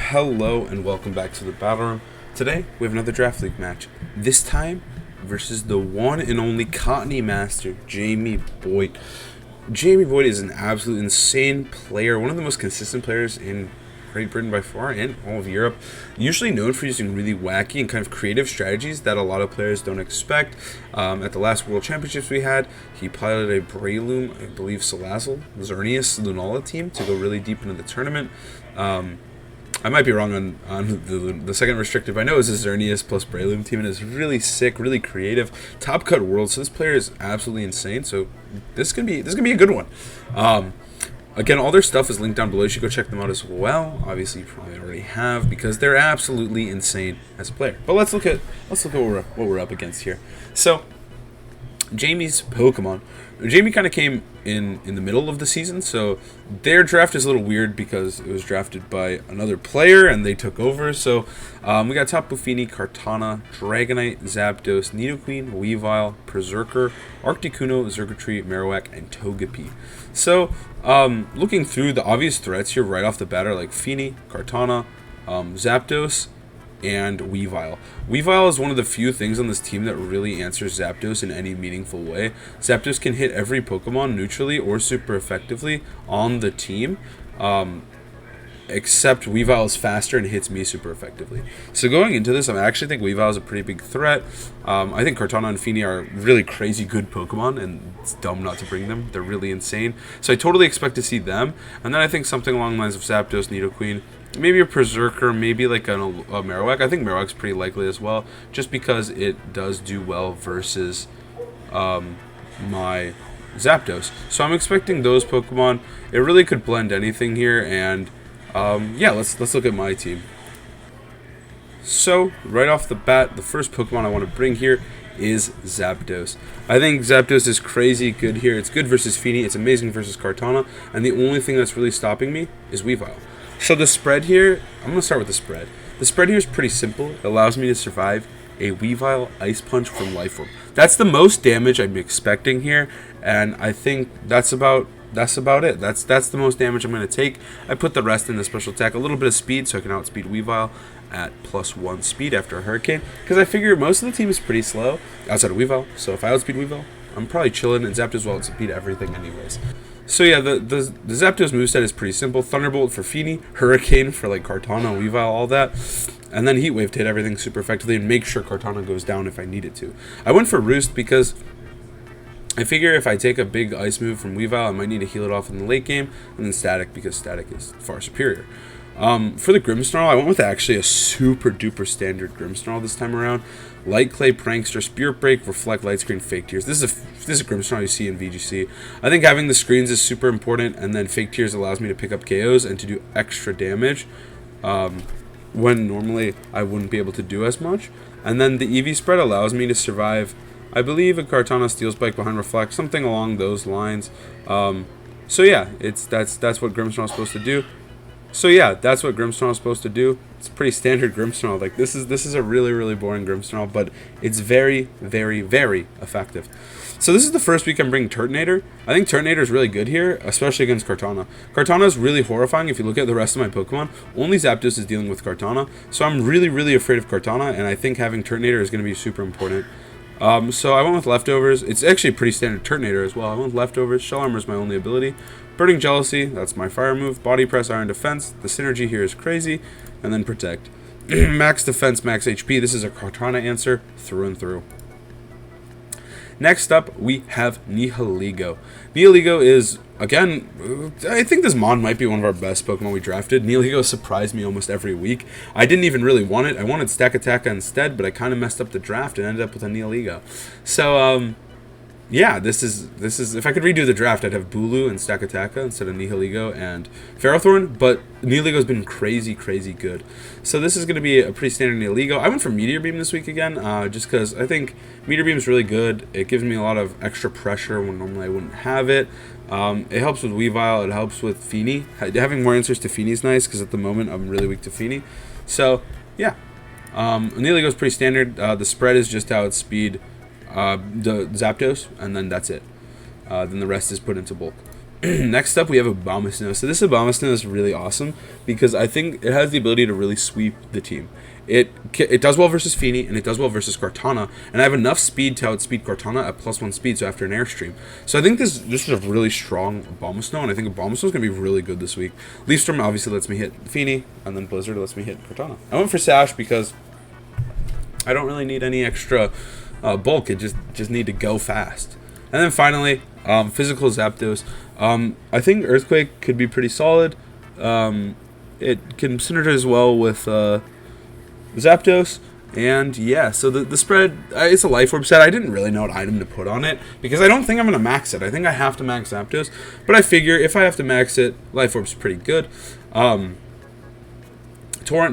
Hello and welcome back to the Battle Room. Today we have another Draft League match. This time versus the one and only Cottene master, Jamie Boyd. Jamie Boyd is an absolute insane player, one of the most consistent players in Great Britain by far and all of Europe. Usually known for using really wacky and kind of creative strategies that a lot of players don't expect. At the last World Championships we had, he piloted a Breloom, I believe Salazzle, Xerneas Lunala team to go really deep into the tournament. I might be wrong on the second restrictive. I know it's a Xerneas plus Breloom team, and it's really sick, really creative, top cut world. So this player is absolutely insane. So this can be a good one. Again, all their stuff is linked down below. You should go check them out as well. Obviously, you probably already have because they're absolutely insane as a player. But let's look at what we're up against here. So Jamie's Pokemon. Jamie kind of came in the middle of the season, so their draft is a little weird because it was drafted by another player and they took over. So we got Tapu Fini, Kartana, Dragonite, Zapdos, Nidoqueen, Weavile, Berserker, Articuno, Xurkitree, Marowak, and Togepi. So looking through the obvious threats here right off the bat are like Fini, Kartana, Zapdos, and Weavile. Weavile is one of the few things on this team that really answers Zapdos in any meaningful way. Zapdos can hit every Pokemon neutrally or super effectively on the team, except Weavile is faster and hits me super effectively. So going into this, I actually think Weavile is a pretty big threat. I think Kartana and Fini are really crazy good Pokemon, and it's dumb not to bring them. They're really insane. So I totally expect to see them. And then I think something along the lines of Zapdos, Nidoqueen, maybe a Berserker, maybe like a Marowak. I think Marowak's pretty likely as well, just because it does do well versus my Zapdos. So I'm expecting those Pokemon. It really could blend anything here, and yeah, let's look at my team. So right off the bat, the first Pokemon I want to bring here is Zapdos. I think Zapdos is crazy good here. It's good versus Fini. It's amazing versus Kartana, and the only thing that's really stopping me is Weavile. So the spread here, I'm going to start with the spread. The spread here is pretty simple. It allows me to survive a Weavile Ice Punch from Life Orb. That's the most damage I'm expecting here, and I think that's about it. That's the most damage I'm going to take. I put the rest in the special attack, a little bit of speed so I can outspeed Weavile at +1 speed after a Hurricane, because I figure most of the team is pretty slow outside of Weavile, so if I outspeed Weavile, I'm probably chilling, and Zapdos will outspeed everything anyways. So yeah, the Zapdos moveset is pretty simple. Thunderbolt for Fini, Hurricane for like Kartana, Weavile, all that. And then Heat Wave to hit everything super effectively and make sure Kartana goes down if I need it to. I went for Roost because I figure if I take a big ice move from Weavile, I might need to heal it off in the late game. And then Static, because Static is far superior. For the Grimmsnarl, I went with actually a super duper standard Grimmsnarl this time around. Light Clay, Prankster, Spirit Break, Reflect, Light Screen, Fake Tears. This is a Grimmsnarl you see in VGC. I think having the screens is super important, and then Fake Tears allows me to pick up KOs and to do extra damage when normally I wouldn't be able to do as much. And then the EV spread allows me to survive, I believe, a Kartana Steel Spike behind Reflect, something along those lines. So yeah, that's what Grimmsnarl is supposed to do. So yeah, that's what Grimmsnarl is supposed to do. It's a pretty standard Grimmsnarl. Like this is a really, really boring Grimmsnarl, but it's very, very, very effective. So this is the first week I'm bringing Turtonator. I think Turtonator is really good here, especially against Kartana. Kartana is really horrifying if you look at the rest of my Pokemon. Only Zapdos is dealing with Kartana, so I'm really, really afraid of Kartana, and I think having Turtonator is going to be super important. So I went with Leftovers. It's actually a pretty standard Turtonator as well. I went with Leftovers. Shell Armor is my only ability. Burning Jealousy, that's my fire move. Body Press, Iron Defense. The synergy here is crazy. And then Protect. Max Defense, Max HP. This is a Kartana answer through and through. Next up, we have Nihilego. Nihilego is, again, I think this Mon might be one of our best Pokemon we drafted. Nihilego surprised me almost every week. I didn't even really want it. I wanted Stakataka instead, but I kind of messed up the draft and ended up with a Nihilego. So, yeah, this is if I could redo the draft, I'd have Bulu and Stakataka instead of Nihilego and Ferrothorn, but Nihilego's been crazy, crazy good. So this is going to be a pretty standard Nihilego. I went for Meteor Beam this week again, just because I think Meteor Beam is really good. It gives me a lot of extra pressure when normally I wouldn't have it. It helps with Weavile, it helps with Fini. Having more answers to Fini is nice, because at the moment I'm really weak to Fini. So, yeah. Nihilego's pretty standard. The spread is just how it's speed. The Zapdos, and then that's it. Then the rest is put into bulk. Next up, we have Abomasnow. So this Abomasnow is really awesome because I think it has the ability to really sweep the team. It does well versus Fini, and it does well versus Cottene, and I have enough speed to outspeed Cottene at +1 speed, so after an Airstream. So I think this is a really strong Abomasnow, and I think Abomasnow is going to be really good this week. Leafstorm obviously lets me hit Fini, and then Blizzard lets me hit Cottene. I went for Sash because I don't really need any extra bulk. It just need to go fast. And then finally, physical Zapdos. I think Earthquake could be pretty solid. It can synergize well with Zapdos, and yeah, so the spread, it's a Life Orb set. I didn't really know what item to put on it, because I don't think I'm going to max it. I think I have to max Zapdos, but I figure if I have to max it, Life Orb's pretty good. Torrent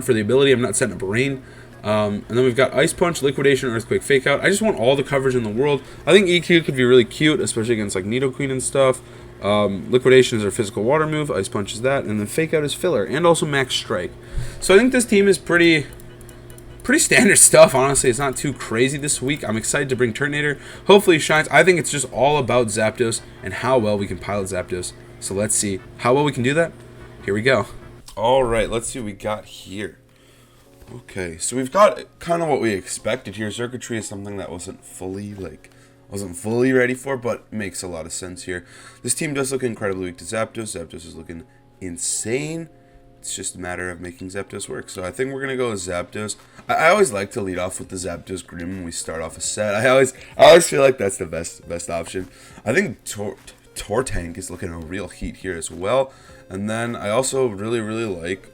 for the ability, I'm not setting up a Rain. And then we've got Ice Punch, Liquidation, Earthquake, Fake Out. I just want all the coverage in the world. I think EQ could be really cute, especially against like Nidoqueen and stuff. Liquidation is our physical water move, Ice Punch is that, and then Fake Out is filler, and also Max Strike. So I think this team is pretty standard stuff, honestly. It's not too crazy this week. I'm excited to bring Turtonator. Hopefully he shines. I think it's just all about Zapdos and how well we can pilot Zapdos. So let's see how well we can do that. Here we go. Alright, let's see what we got here. Okay, so we've got kind of what we expected here. Circuitry is something that wasn't fully ready for, but makes a lot of sense here. This team does look incredibly weak to Zapdos. Zapdos is looking insane. It's just a matter of making Zapdos work. So I think we're gonna go with Zapdos. I always like to lead off with the Zapdos Grim when we start off a set. I always feel like that's the best option. I think Tortank is looking a real heat here as well. And then I also really like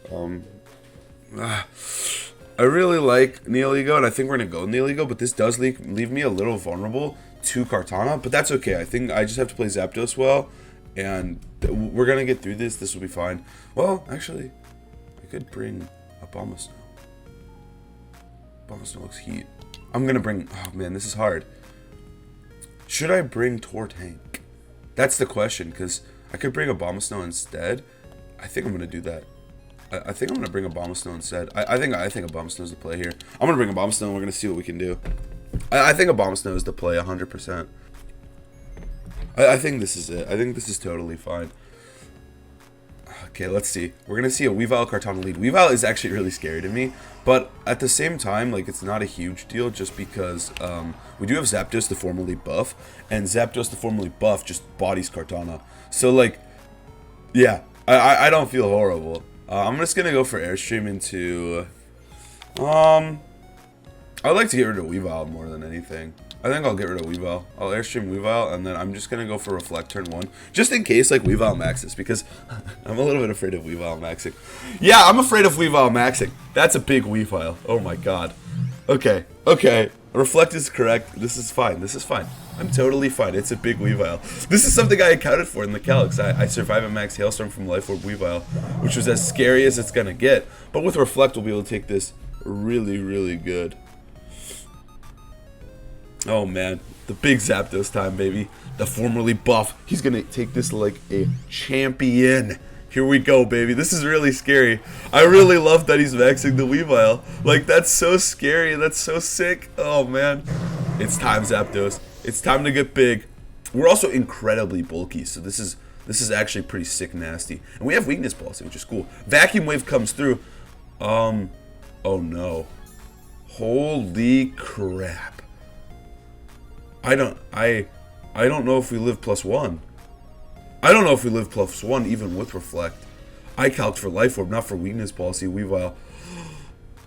I really like Neoligo, and I think we're gonna go Neoligo, but this does leave me a little vulnerable to Cottene, but that's okay. I think I just have to play Zapdos well, and we're gonna get through this. This will be fine. Well, actually, I could bring Abomasnow. Abomasnow looks heat. I'm gonna bring. Oh man, this is hard. Should I bring Tortank? That's the question, because I could bring Abomasnow instead. I think I'm gonna do that. I think I'm gonna bring Abomasnow instead. I think Abomasnow is the play here. I'm gonna bring Abomasnow, and we're gonna see what we can do. I think Abomasnow is the play 100%. I think this is it. I think this is totally fine. Okay, let's see. We're gonna see a Weavile Cottene lead. Weavile is actually really scary to me, but at the same time, like, it's not a huge deal just because we do have Zapdos the formerly buff, and Zapdos the formerly buff just bodies Cottene. So like, yeah, I don't feel horrible. I'm just gonna go for Airstream into. I'd like to get rid of Weavile more than anything. I think I'll get rid of Weavile. I'll Airstream Weavile, and then I'm just gonna go for Reflect turn 1, just in case like Weavile maxes, because I'm a little bit afraid of Weavile maxing. Yeah, I'm afraid of Weavile maxing. That's a big Weavile. Oh my god. Okay. Reflect is correct. This is fine. This is fine. I'm totally fine. It's a big Weavile. This is something I accounted for in the calcs. I survived a max Hailstorm from Life Orb Weavile, which was as scary as it's gonna get. But with Reflect, we'll be able to take this really good. Oh man, the big Zapdos time, baby. The formerly buff. He's gonna take this like a champion. Here we go, baby. This is really scary. I really love that he's maxing the Weavile. Like, that's so scary. That's so sick. Oh man. It's time, Zapdos. It's time to get big. We're also incredibly bulky, so this is actually pretty sick nasty. And we have weakness policy, which is cool. Vacuum Wave comes through. Oh no. Holy crap. I don't know if we live +1. I don't know if we live +1 even with Reflect. I calced for Life Orb, not for weakness policy. Weavile.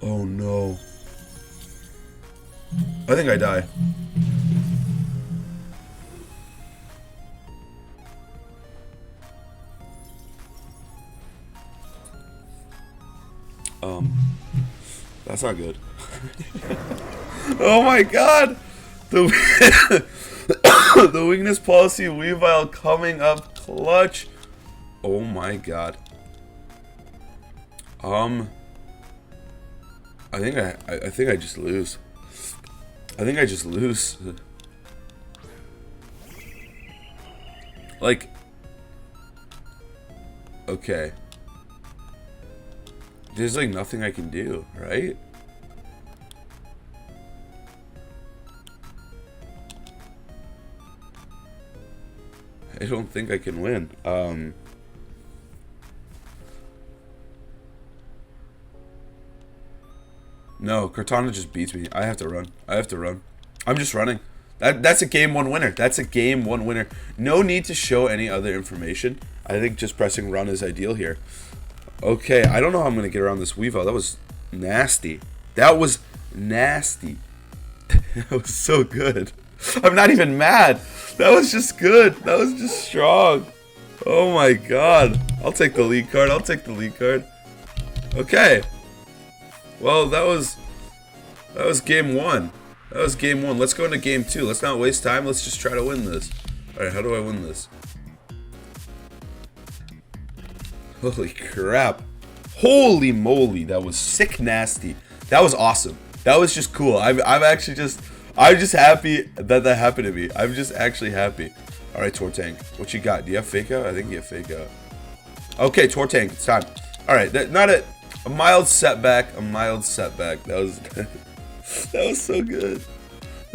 Oh no. I think I die. That's not good. Oh my god! The the weakness policy Weavile coming up clutch. Oh my god. I think I just lose. I think I just lose. Like, okay. There's like nothing I can do, right? I don't think I can win. No, Cottene just beats me. I have to run. I have to run. I'm just running. That's a game one winner. That's a game one winner. No need to show any other information. I think just pressing run is ideal here. Okay, I don't know how I'm going to get around this Weavile. That was nasty. That was nasty. That was so good. I'm not even mad. That was just good. That was just strong. Oh my god. I'll take the lead card. I'll take the lead card. Okay. Well, that was game one. That was game one. Let's go into game two. Let's not waste time. Let's just try to win this. Alright, how do I win this? Holy crap. Holy moly. That was sick nasty. That was awesome. That was just cool. I'm just happy that happened to me. I'm just actually happy. Alright, Tortank. What you got? Do you have fake out? I think you have fake out. Okay, Tortank. It's time. Alright, not a mild setback. A mild setback. That was that was so good.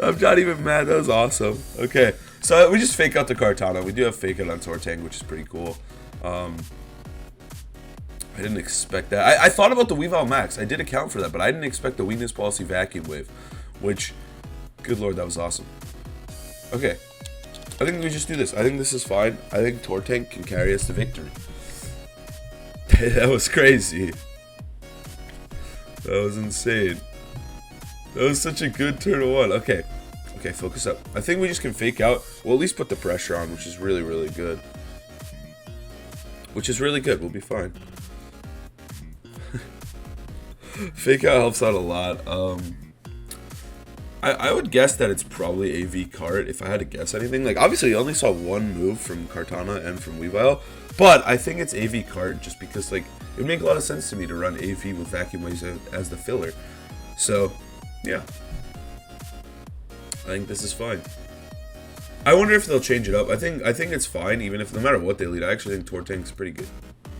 I'm not even mad. That was awesome. Okay, so we just fake out the Cottene. We do have fake out on Tortank, which is pretty cool. I didn't expect that. I thought about the Weavile Max. I did account for that, but I didn't expect the Weakness Policy Vacuum Wave, which, good lord, that was awesome. Okay, I think we just do this. I think this is fine. I think Tortank can carry us to victory. That was crazy. That was insane. That was such a good turn one. Okay. Okay, focus up. I think we just can fake out. We'll at least put the pressure on, which is really, really good. Which is really good. We'll be fine. Fake out helps out a lot. I would guess that it's probably AV Cart if I had to guess anything. Like, obviously, I only saw one move from Cottene and from Weavile, but I think it's AV Cart just because, like, it would make a lot of sense to me to run AV with Vacuum Waves as the filler. So, yeah. I think this is fine. I wonder if they'll change it up. I think it's fine, even if no matter what they lead. I actually think Tortank's pretty good.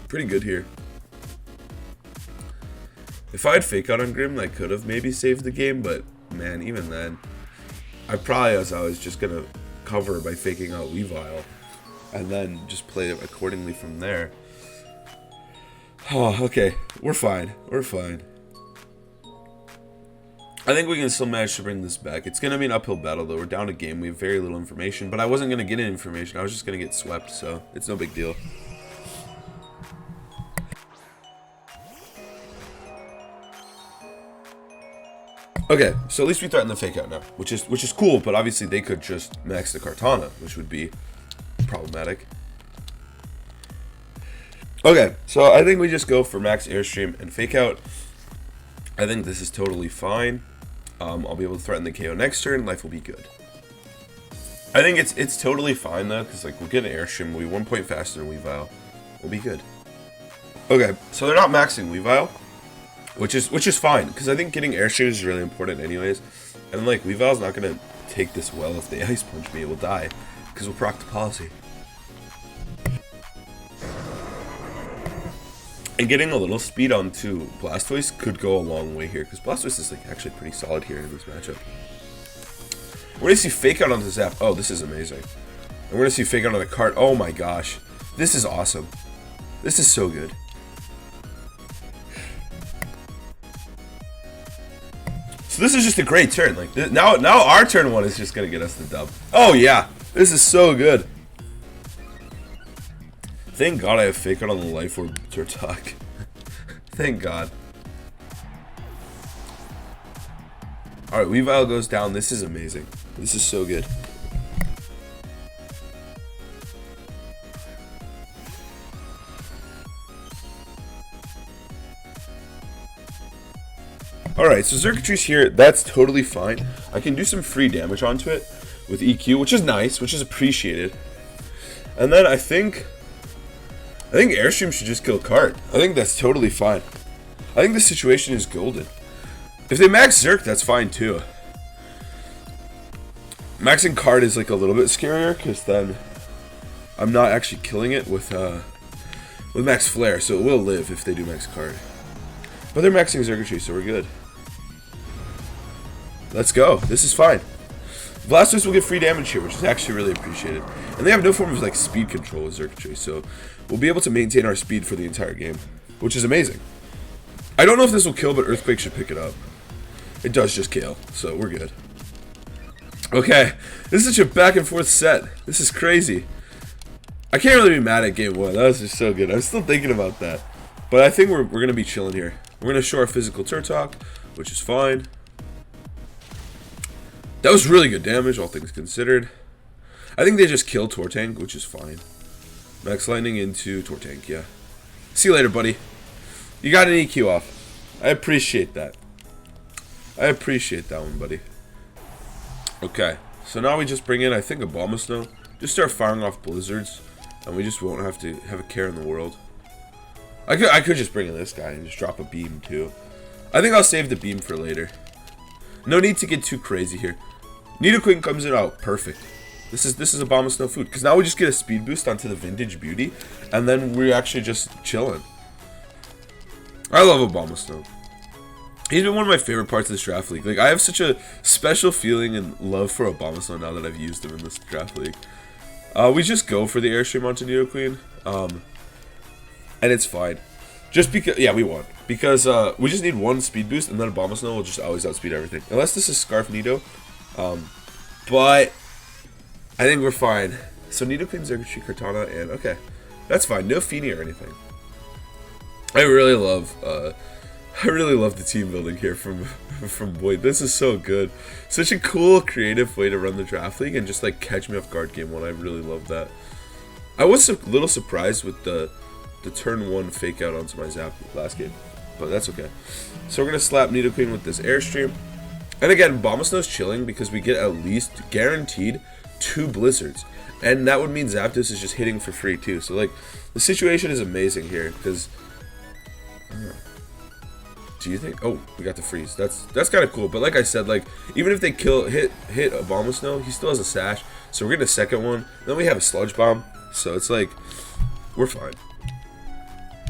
Pretty good here. If I had fake out on Grim, I could have maybe saved the game, but man, even then, I was just gonna cover by faking out Weavile, and then just play it accordingly from there. Oh, okay, we're fine. We're fine. I think we can still manage to bring this back. It's gonna be an uphill battle though. We're down a game. We have very little information, but I wasn't gonna get any information. I was just gonna get swept, so it's no big deal. Okay, so at least we threaten the fake out now, which is cool, but obviously they could just max the Cottene, which would be problematic. Okay, so I think we just go for max airstream and fake out. I think this is totally fine. I'll be able to threaten the KO next turn. Life will be good. I think it's totally fine though, because like we'll get an airstream. We'll be 1 point faster than Weavile. We'll be good. Okay, so they're not maxing Weavile. Which is fine, because I think getting airstream is really important anyways. And like, Weavile's not going to take this well. If they ice punch me, it will die, because we'll proc the policy. And getting a little speed onto Blastoise could go a long way here, because Blastoise is like actually pretty solid here in this matchup. We're going to see fake out onto Zap. Oh, this is amazing. And we're going to see fake out on the cart. Oh my gosh. This is awesome. This is so good. So this is just a great turn. Like now our turn one is just gonna get us the dub. Oh yeah, this is so good. Thank God I have fake out on the life orb Turtok. Thank God. Alright, Weavile goes down. This is amazing. This is so good. Alright, so Xurkitry's here. That's totally fine. I can do some free damage onto it with EQ, which is nice, which is appreciated. And then I think Airstream should just kill Cart. I think that's totally fine. I think the situation is golden. If they max Zerk, that's fine too. Maxing Cart is like a little bit scarier, because then I'm not actually killing it with max Flare, so it will live if they do max Cart. But they're maxing Xurkitry, so we're good. Let's go. This is fine. Blastoise will get free damage here, which is actually really appreciated. And they have no form of like speed control with Xurkitree, so we'll be able to maintain our speed for the entire game, which is amazing. I don't know if this will kill, but Earthquake should pick it up. It does just kill, so we're good. Okay, this is such a back and forth set. This is crazy. I can't really be mad at game 1. That was just so good. I'm still thinking about that. But I think we're going to be chilling here. We're going to show our physical Turtok, which is fine. That was really good damage, all things considered. I think they just killed Tortank, which is fine. Max Lightning into Tortank, yeah. See you later, buddy. You got an EQ off. I appreciate that. I appreciate that one, buddy. Okay, so now we just bring in, I think, a Abomasnow. Just start firing off blizzards, and we just won't have to have a care in the world. I could just bring in this guy and just drop a beam, too. I think I'll save the beam for later. No need to get too crazy here. Nidoqueen comes in, oh, perfect. This is Abomasnow food, because now we just get a speed boost onto the Vintage Beauty, and then we're actually just chilling. I love Abomasnow. He's been one of my favorite parts of this draft league. Like, I have such a special feeling and love for Abomasnow now that I've used him in this draft league. We just go for the Airstream onto Nidoqueen, and it's fine. Just because, yeah, we won. Because we just need one speed boost, and then Abomasnow will just always outspeed everything. Unless this is Scarf Nido. But I think we're fine. So Nidoqueen, Xurkitree, Cortana, and okay. That's fine. No Feeny or anything. I really love the team building here from Boyd. This is so good. Such a cool, creative way to run the draft league and just like catch me off guard game 1. I really love that. I was a little surprised with the turn 1 fake out onto my Zap last game, but that's okay. So we're gonna slap Nidoqueen with this Airstream, and again, Abomasnow's chilling because we get at least guaranteed 2 blizzards, and that would mean Zapdos is just hitting for free too. So like the situation is amazing here because. Do you think? Oh, we got the freeze. That's kind of cool. But like I said, like even if they hit Abomasnow, he still has a sash. So we're getting a second one. Then we have a Sludge Bomb. So it's like we're fine.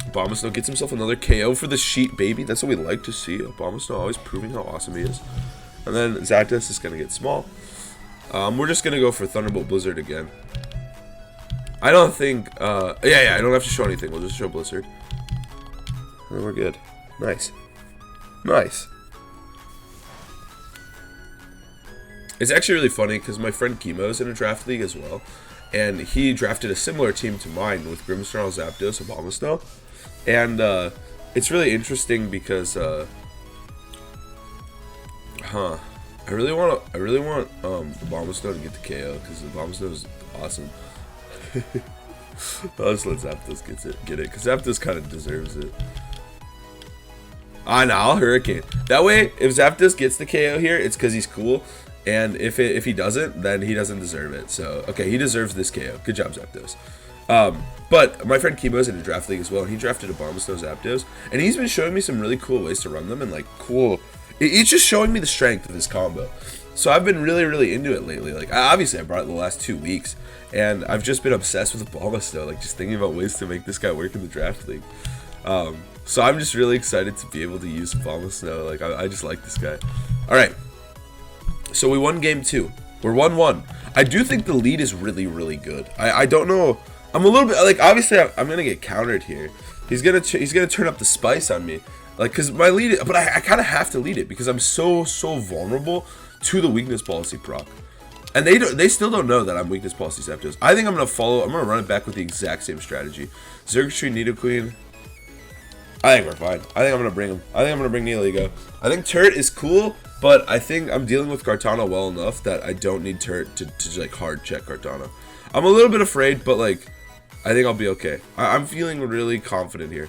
Abomasnow gets himself another KO for the sheet, baby. That's what we like to see. Abomasnow always proving how awesome he is. And then Zapdos is gonna get small. We're just gonna go for Thunderbolt Blizzard again. I don't think. Yeah. I don't have to show anything. We'll just show Blizzard. And then we're good. Nice. Nice. It's actually really funny because my friend Chemo's in a draft league as well, and he drafted a similar team to mine with Grimmsnarl, Zapdos, Abomasnow, and it's really interesting because I really want Abomasnow to get the KO because Abomasnow is awesome. I'll just let Zapdos get it because Zapdos kind of deserves it. Ah, no, I'll Hurricane. That way, if Zapdos gets the KO here, it's because he's cool. And if he doesn't, then he doesn't deserve it. So, okay, he deserves this KO. Good job, Zapdos. But my friend Chemo's in a draft league as well. And he drafted Abomasnow Zapdos. And he's been showing me some really cool ways to run them. And, like, cool. He's just showing me the strength of this combo. So I've been really, really into it lately. Like, obviously, I brought it the last 2 weeks. And I've just been obsessed with Abomasnow. Like, just thinking about ways to make this guy work in the draft league. So I'm just really excited to be able to use Abomasnow. Like, I just like this guy. Alright. So we won game 2. We're 1-1. I do think the lead is really, really good. I don't know. I'm a little bit, like, obviously I'm going to get countered here. He's gonna turn up the spice on me. Like, because my lead, but I kind of have to lead it because I'm so vulnerable to the weakness policy proc. And they still don't know that I'm weakness policy Zapdos. I think I'm going to run it back with the exact same strategy. Xurkitree, Nidoqueen. I think we're fine. I think I'm going to bring him. I think I'm going to bring Neoligo. I think Turret is cool, but I think I'm dealing with Kartana well enough that I don't need Turret to like, hard check Kartana. I'm a little bit afraid, but, like, I think I'll be okay. I'm feeling really confident here.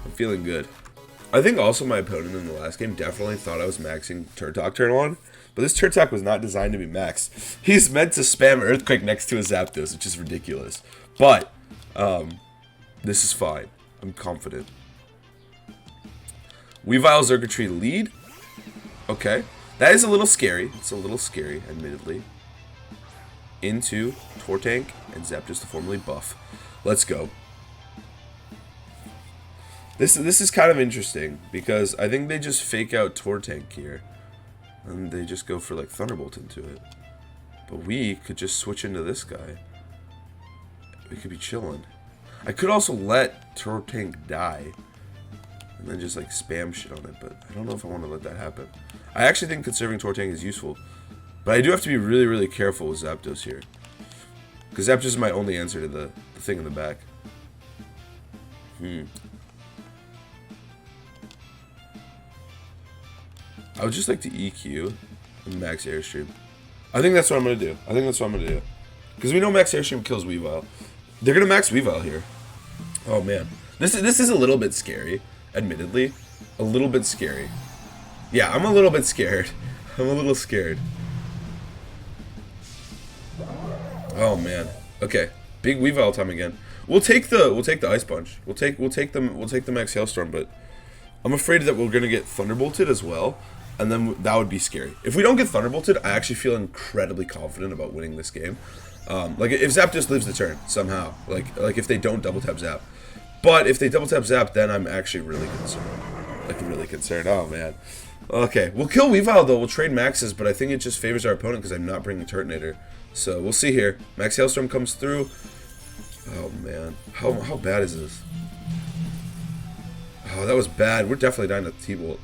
I'm feeling good. I think also my opponent in the last game definitely thought I was maxing Turtok turn 1, but this Turtok was not designed to be maxed. He's meant to spam Earthquake next to a Zapdos, which is ridiculous. But, this is fine. I'm confident. Weavile, Xurkitree lead. Okay. That is a little scary. It's a little scary, admittedly. Into Tortank and Zapdos to formally buff. Let's go. This is kind of interesting because I think they just fake out Tortank here. And they just go for like Thunderbolt into it. But we could just switch into this guy. We could be chilling. I could also let Tortank die. And then just like spam shit on it. But I don't know if I want to let that happen. I actually think conserving Tortank is useful. But I do have to be really, really careful with Zapdos here. Because Zapdos is my only answer to the thing in the back. I would just like to EQ and Max Airstream. I think that's what I'm going to do. Because we know Max Airstream kills Weavile. They're going to Max Weavile here. Oh, man. This is a little bit scary, admittedly. A little bit scary. Yeah, I'm a little bit scared. I'm a little scared. Oh, man. Okay. Big Weavile time again. We'll take the Ice Punch. We'll take the Max Hailstorm, but I'm afraid that we're going to get Thunderbolted as well. And then that would be scary. If we don't get Thunderbolted, I actually feel incredibly confident about winning this game. Like if Zapdos lives the turn somehow, like if they don't double tap Zap, but if they double tap Zap, then I'm actually really concerned. Like really concerned. Oh man. Okay, we'll kill Weavile though. We'll trade Maxes, but I think it just favors our opponent because I'm not bringing Turtonator. So we'll see here. Max Hailstorm comes through. Oh man, how bad is this? Oh, that was bad. We're definitely dying to T-Bolt.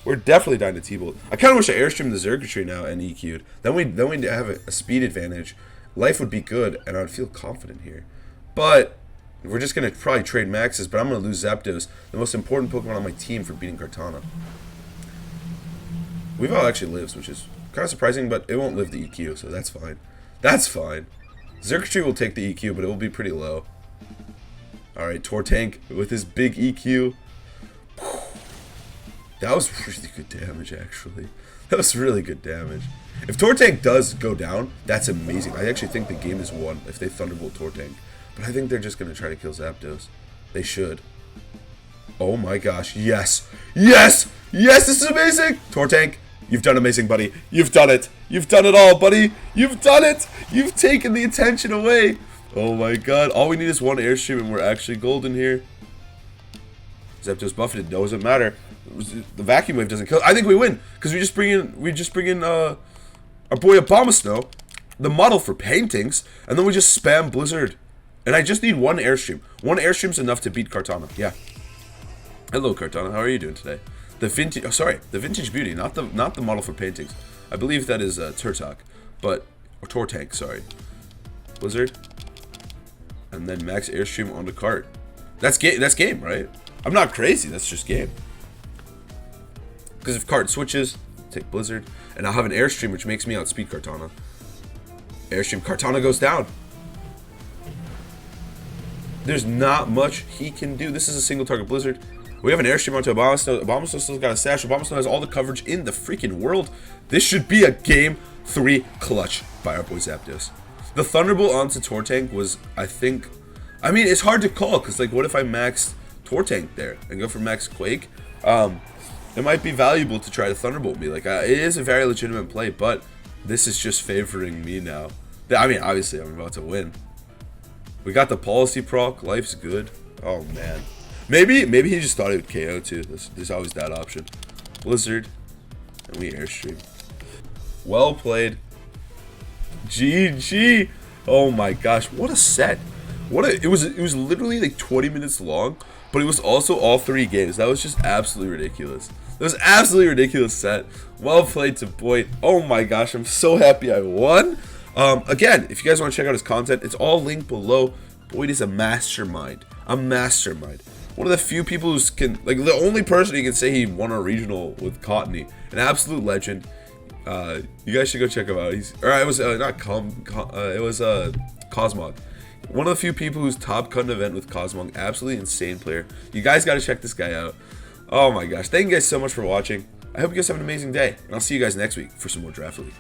I kind of wish I Airstreamed the Xurkitree now and EQ'd. Then we'd have a speed advantage. Life would be good, and I would feel confident here. But we're just going to probably trade Maxes, but I'm going to lose Zapdos, the most important Pokemon on my team, for beating Kartana. Weavile actually lives, which is kind of surprising, but it won't live the EQ, so that's fine. That's fine. Xurkitree will take the EQ, but it will be pretty low. Alright, Tortank with his big EQ. That was really good damage, actually. That was really good damage. If Tortank does go down, that's amazing. I actually think the game is won if they Thunderbolt Tortank. But I think they're just going to try to kill Zapdos. They should. Oh my gosh, yes! Yes! Yes, this is amazing! Tortank, you've done amazing, buddy. You've done it. You've done it all, buddy. You've done it! You've taken the attention away. Oh my god. All we need is one Airstream and we're actually golden here. Zapdos buffeted. Doesn't matter. The Vacuum Wave doesn't kill. I think we win because we just bring in our boy Abomasnow, the model for paintings, and then we just spam Blizzard. And I just need one Airstream. One Airstream's enough to beat Kartana. Yeah. Hello, Kartana. How are you doing today? The vintage. Oh, sorry, the Vintage Beauty, not the model for paintings. I believe that is Turtok, or Tortank. Sorry. Blizzard, and then Max Airstream on the cart. That's game, right? I'm not crazy. That's just game. Because if card switches, take Blizzard, and I'll have an Airstream, which makes me outspeed Kartana. Airstream, Kartana goes down. There's not much he can do. This is a single target Blizzard. We have an Airstream onto Abomasnow. Abomasnow still got a sash. Abomasnow has all the coverage in the freaking world. This should be a Game 3 clutch by our boy Zapdos. The Thunderbolt onto Tortank was, I mean, it's hard to call, because, like, what if I maxed Tortank there and go for Max Quake? It might be valuable to try to Thunderbolt me. Like, it is a very legitimate play, but this is just favoring me now. I mean, obviously, I'm about to win. We got the policy proc. Life's good. Oh, man. Maybe he just thought he would KO, too. There's always that option. Blizzard. And we Airstream. Well played. GG. Oh, my gosh. What a set. It was literally like 20 minutes long, but it was also all 3 games. That was just absolutely ridiculous. It was absolutely ridiculous set. Well played to Boyd. Oh my gosh, I'm so happy I won. Again, if you guys want to check out his content, it's all linked below. Boyd is a mastermind. A mastermind. One of the few people who can, like, the only person who can say he won a regional with Cottene. An absolute legend. You guys should go check him out. It was Cosmog. One of the few people who's top cut an event with Cosmog. Absolutely insane player. You guys got to check this guy out. Oh my gosh. Thank you guys so much for watching. I hope you guys have an amazing day. And I'll see you guys next week for some more Draft League.